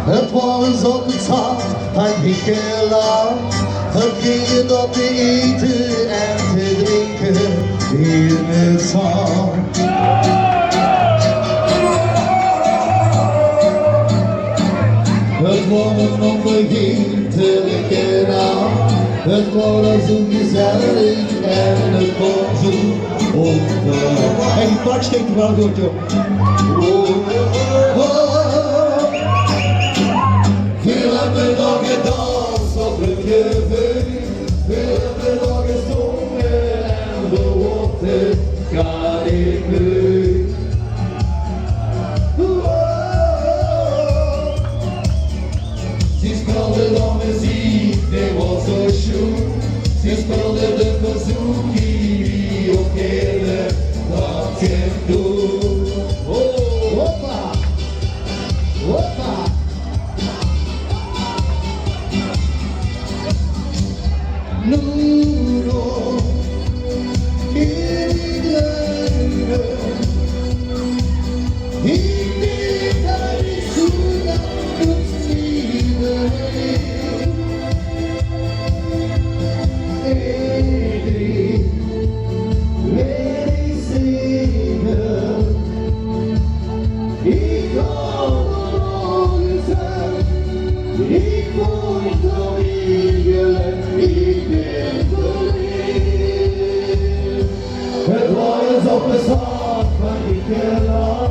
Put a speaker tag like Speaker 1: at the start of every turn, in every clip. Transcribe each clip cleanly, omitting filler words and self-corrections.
Speaker 1: Het was op het zand en ik laat. Het ging op te eten en te drinken in het zand. Het was een onvergetelijke nacht. Het was zo gezellig en het was zo onverwacht. En die plak steekt er wel goed, joh. Veel hebben we nog gedanst op het gevecht. Veel hebben we nog gezongen en verwoord ga ik nu. Ze speelde dan muziek, die was zo schoon. Ze speelde de verzoek die ook keerde dat je doet. Hoppa, hoppa. Nuno, querida, ik weet dat ik zo lang moet zingen. Edri, weet ik zeker, ik kan nog eens uit, ik moet nog wiegelen. Het was op de stad van die keller,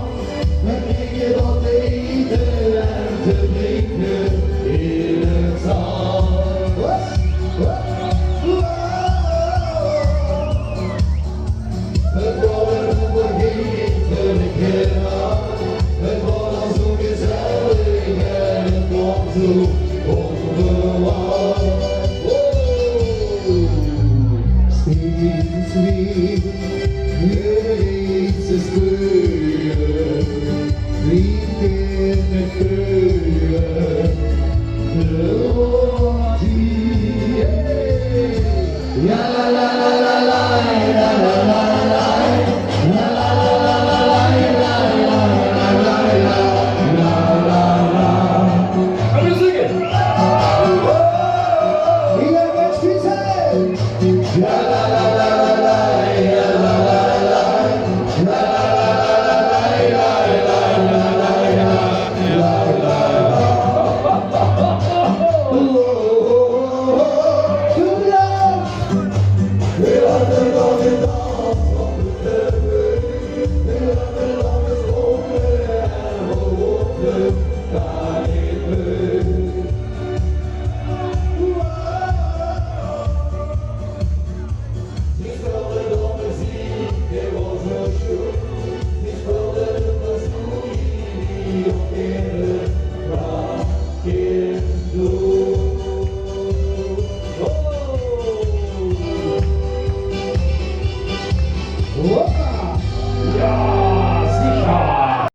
Speaker 1: met dingen op te eten en te drinken in het zand. Het was een onvergetelijke nacht, het was zo gezellig en het was zo onverwacht. Steeds weer iets te speuren, lief in het geuren, de romantiek. Ja la la.